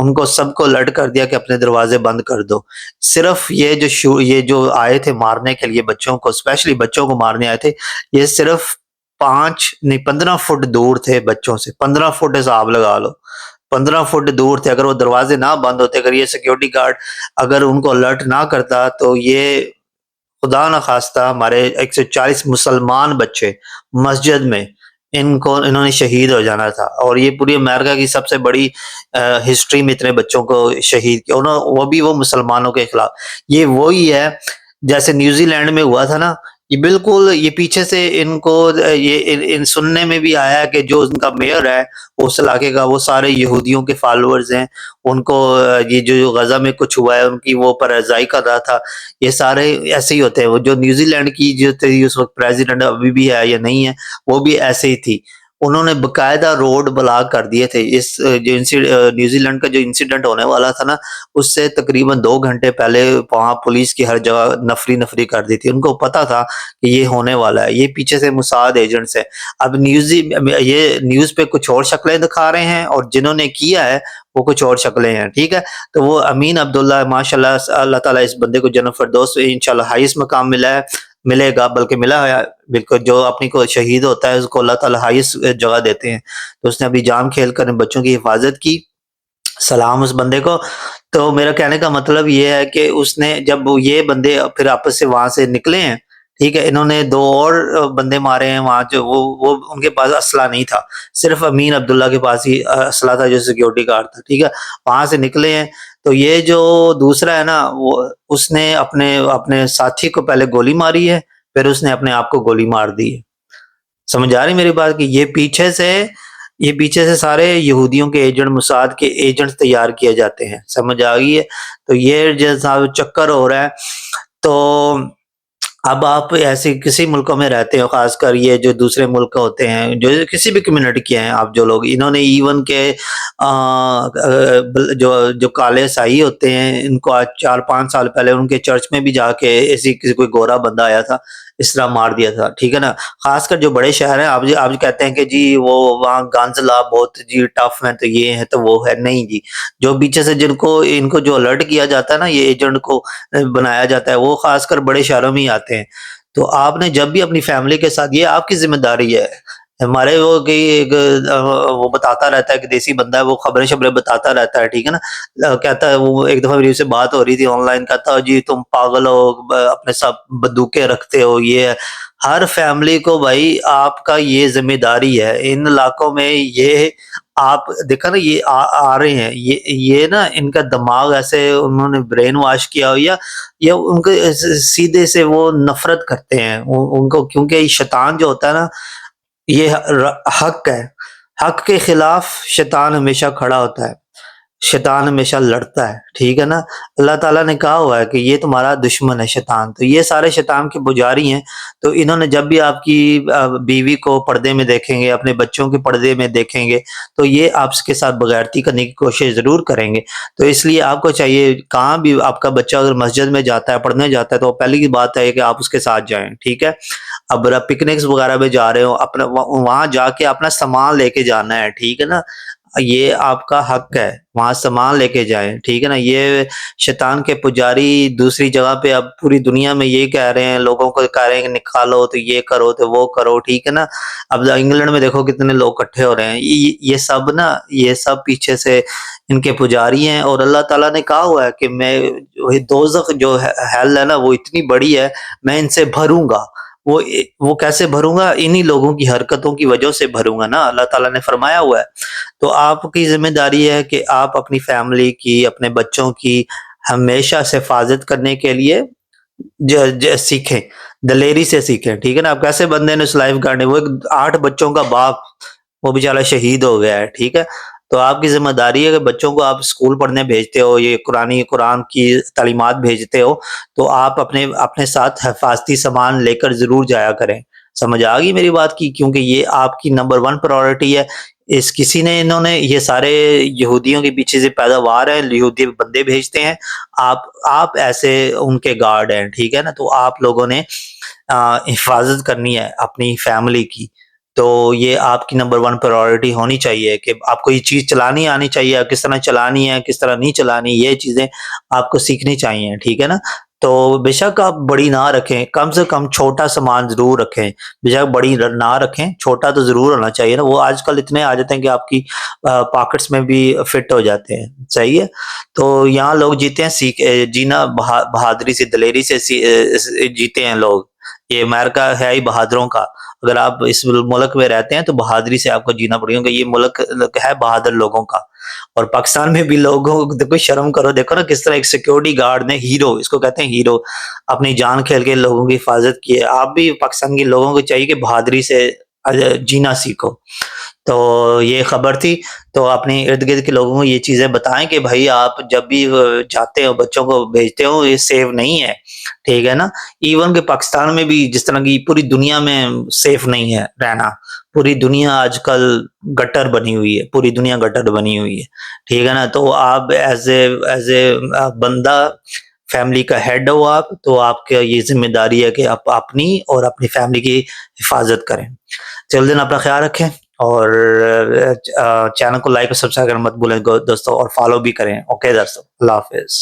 ان کو سب کو الرٹ کر دیا کہ اپنے دروازے بند کر دو. صرف یہ جو آئے تھے مارنے کے لیے بچوں کو، اسپیشلی بچوں کو مارنے آئے تھے، یہ صرف 15 فٹ دور تھے بچوں سے. 15 فٹ حساب لگا لو، 15 فٹ دور تھے. اگر وہ دروازے نہ بند ہوتے، اگر یہ سیکیورٹی گارڈ اگر ان کو الرٹ نہ کرتا، تو یہ خدا نہ خواستہ ہمارے 140 مسلمان بچے مسجد میں انہوں نے شہید ہو جانا تھا. اور یہ پوری امریکہ کی سب سے بڑی ہسٹری میں اتنے بچوں کو شہید کیا، وہ بھی وہ مسلمانوں کے خلاف. یہ وہی ہے جیسے نیوزی لینڈ میں ہوا تھا نا. یہ بالکل یہ پیچھے سے ان کو یہ سننے میں بھی آیا کہ جو ان کا میئر ہے اس علاقے کا، وہ سارے یہودیوں کے فالوورز ہیں. ان کو یہ جو غزہ میں کچھ ہوا ہے ان کی وہ پر ازائی کر رہا تھا. یہ سارے ایسے ہی ہوتے ہیں. وہ جو نیوزی لینڈ کی جو تھی اس وقت پریزیڈنٹ ابھی بھی ہے یا نہیں ہے، وہ بھی ایسے ہی تھی. انہوں نے باقاعدہ روڈ بلاک کر دیے تھے. اس جو نیوزی لینڈ کا جو انسیڈنٹ ہونے والا تھا نا، اس سے تقریباً 2 گھنٹے پہلے وہاں پولیس کی ہر جگہ نفری کر دی تھی. ان کو پتا تھا کہ یہ ہونے والا ہے. یہ پیچھے سے موساد ایجنٹس ہیں. اب یہ نیوز پہ کچھ اور شکلیں دکھا رہے ہیں، اور جنہوں نے کیا ہے وہ کچھ اور شکلیں ہیں. ٹھیک ہے، تو وہ امین عبداللہ ماشاء اللہ، اللہ تعالیٰ اس بندے کو جنت فردوس انشاءاللہ ہائیسٹ مقام ملے گا، بلکہ ملا ہے. بالکل جو اپنی کو شہید ہوتا ہے اس کو اللہ تعالیٰ ہائیسٹ جگہ دیتے ہیں. تو اس نے اپنی جان کھیل کر بچوں کی حفاظت کی. سلام اس بندے کو. تو میرا کہنے کا مطلب یہ ہے کہ اس نے جب یہ بندے پھر آپس سے وہاں سے نکلے ہیں، ٹھیک ہے، انہوں نے 2 اور بندے مارے ہیں وہاں. جو وہ ان کے پاس اسلحہ نہیں تھا، صرف امین عبداللہ کے پاس ہی اسلحہ تھا جو سیکیورٹی گارڈ تھا. ٹھیک ہے، وہاں سے نکلے ہیں. تو یہ جو دوسرا ہے نا، اس نے اپنے ساتھی کو پہلے گولی ماری ہے، پھر اس نے اپنے آپ کو گولی مار دی ہے. سمجھ آ رہی میری بات؟ کہ یہ پیچھے سے سارے یہودیوں کے ایجنٹ، موساد کے ایجنٹ تیار کیے جاتے ہیں. سمجھ آ گئی ہے؟ تو یہ جیسا چکر ہو رہا ہے. تو اب آپ ایسے کسی ملکوں میں رہتے ہو، خاص کر یہ جو دوسرے ملک ہوتے ہیں، جو کسی بھی کمیونٹی کے ہیں آپ، جو لوگ انہوں نے ایون کے جو کالے عیسائی ہوتے ہیں، ان کو آج 4-5 سال پہلے ان کے چرچ میں بھی جا کے ایسی کسی کوئی گورا بندہ آیا تھا، اس طرح مار دیا تھا. ٹھیک ہے نا. خاص کر جو بڑے شہر ہیں، آپ کہتے ہیں کہ جی وہ وہاں گانز لا بہت جی ٹف ہیں، تو یہ ہے تو وہ ہے. نہیں جی، جو پیچھے سے ان کو جو الرٹ کیا جاتا ہے نا، یہ ایجنٹ کو بنایا جاتا ہے، وہ خاص کر بڑے شہروں میں ہی آتے ہیں. تو آپ نے جب بھی اپنی فیملی کے ساتھ، یہ آپ کی ذمہ داری ہے. ہمارے وہ بتاتا رہتا ہے کہ دیسی بندہ ہے، وہ خبریں شبریں بتاتا رہتا ہے. ٹھیک ہے نا. کہتا ہے وہ ایک دفعہ میری سے بات ہو رہی تھی آن لائن، کہتا جی تم پاگل ہو، اپنے ساتھ بندوقیں رکھتے ہو. یہ ہر فیملی کو بھائی آپ کا یہ ذمہ داری ہے. ان علاقوں میں یہ آپ دیکھا نا، یہ آ رہے ہیں، یہ نا ان کا دماغ ایسے انہوں نے برین واش کیا ہو، یا ان کے سیدھے سے وہ نفرت کرتے ہیں ان کو. کیونکہ شیطان جو ہوتا ہے نا، یہ حق ہے. حق کے خلاف شیطان ہمیشہ کھڑا ہوتا ہے، شیطان ہمیشہ لڑتا ہے. ٹھیک ہے نا. اللہ تعالیٰ نے کہا ہوا ہے کہ یہ تمہارا دشمن ہے شیطان. تو یہ سارے شیطان کے پجاری ہیں. تو انہوں نے جب بھی آپ کی بیوی کو پردے میں دیکھیں گے، اپنے بچوں کے پردے میں دیکھیں گے، تو یہ آپ کے ساتھ بغیرتی کرنے کی کوشش ضرور کریں گے. تو اس لیے آپ کو چاہیے، کہاں بھی آپ کا بچہ اگر مسجد میں جاتا ہے، پڑھنے جاتا ہے، تو پہلی کی بات ہے کہ آپ اس کے ساتھ جائیں. ٹھیک ہے. اب پکنکس وغیرہ میں جا رہے ہو، اپنا وہاں جا کے اپنا سامان لے کے جانا ہے. ٹھیک ہے نا. یہ آپ کا حق ہے، وہاں سامان لے کے جائیں. ٹھیک ہے نا. یہ شیطان کے پجاری دوسری جگہ پہ اب پوری دنیا میں یہی کہہ رہے ہیں، لوگوں کو کہہ رہے ہیں کہ نکالو تو یہ کرو تو وہ کرو. ٹھیک ہے نا. اب انگلینڈ میں دیکھو کتنے لوگ اکٹھے ہو رہے ہیں. یہ سب پیچھے سے ان کے پجاری ہیں. اور اللہ تعالیٰ نے کہا ہوا ہے کہ میں دوزخ جو ہیل ہے نا، وہ اتنی بڑی ہے، میں ان سے بھروں گا. وہ کیسے بھروں گا؟ انہی لوگوں کی حرکتوں کی وجہ سے بھروں گا نا، اللہ تعالیٰ نے فرمایا ہوا ہے. تو آپ کی ذمہ داری ہے کہ آپ اپنی فیملی کی، اپنے بچوں کی ہمیشہ سے حفاظت کرنے کے لیے سیکھیں، دلیری سے سیکھیں. ٹھیک ہے نا. اب کیسے بندے نے اس لائف گارڈ نے، وہ 8 بچوں کا باپ، وہ بیچارہ شہید ہو گیا ہے. ٹھیک ہے. تو آپ کی ذمہ داری ہے کہ بچوں کو آپ اسکول پڑھنے بھیجتے ہو، یہ قرآن کی تعلیمات بھیجتے ہو، تو آپ اپنے ساتھ حفاظتی سامان لے کر ضرور جایا کریں. سمجھ آ گئی میری بات کی؟ کیونکہ یہ آپ کی نمبر 1 پرائورٹی ہے. انہوں نے یہ سارے یہودیوں کے پیچھے سے پیداوار ہیں، یہودی بندے بھیجتے ہیں. آپ ایسے ان کے گارڈ ہیں. ٹھیک ہے نا. تو آپ لوگوں نے حفاظت کرنی ہے اپنی فیملی کی. تو یہ آپ کی نمبر 1 پرائورٹی ہونی چاہیے کہ آپ کو یہ چیز چلانی آنی چاہیے، کس طرح چلانی ہے، کس طرح نہیں چلانی، یہ چیزیں آپ کو سیکھنی چاہیے، ٹھیک ہے نا؟ تو بے شک آپ بڑی نہ رکھیں، کم سے کم چھوٹا سامان ضرور رکھیں، بے شک بڑی نہ رکھیں، چھوٹا تو ضرور ہونا چاہیے نا، وہ آج کل اتنے آ جاتے ہیں کہ آپ کی پاکٹس میں بھی فٹ ہو جاتے ہیں، صحیح ہے؟ تو یہاں لوگ جیتے ہیں جینا بہادری سے، دلیری سے جیتے ہیں لوگ، یہ امریکہ ہے ہی بہادروں کا، اگر آپ اس ملک میں رہتے ہیں تو بہادری سے آپ کو جینا پڑے گا، یہ ملک ہے بہادر لوگوں کا۔ اور پاکستان میں بھی لوگوں کو دیکھو، شرم کرو، دیکھو نا کس طرح ایک سیکیورٹی گارڈ نے، ہیرو اس کو کہتے ہیں، ہیرو اپنی جان کھیل کے لوگوں کی حفاظت کی ہے۔ آپ بھی پاکستان کے لوگوں کو چاہیے کہ بہادری سے جینا سیکھو۔ تو یہ خبر تھی، تو اپنے ارد گرد کے لوگوں کو یہ چیزیں بتائیں کہ بھائی آپ جب بھی جاتے ہو، بچوں کو بھیجتے ہو، یہ سیف نہیں ہے، ٹھیک ہے نا؟ ایون کہ پاکستان میں بھی جس طرح کی پوری دنیا میں سیف نہیں ہے رہنا، پوری دنیا آج کل گٹر بنی ہوئی ہے، پوری دنیا گٹر بنی ہوئی ہے، ٹھیک ہے نا؟ تو آپ ایز اے بندہ، فیملی کا ہیڈ ہو آپ، تو آپ کا یہ ذمہ داری ہے کہ آپ اپنی اور اپنی فیملی کی حفاظت کریں۔ چل دن اپنا خیال رکھیں، اور چینل کو لائک اور سبسکرائب کرنا مت بھولیں دوستوں، اور فالو بھی کریں۔ اوکے دوستوں، اللہ حافظ۔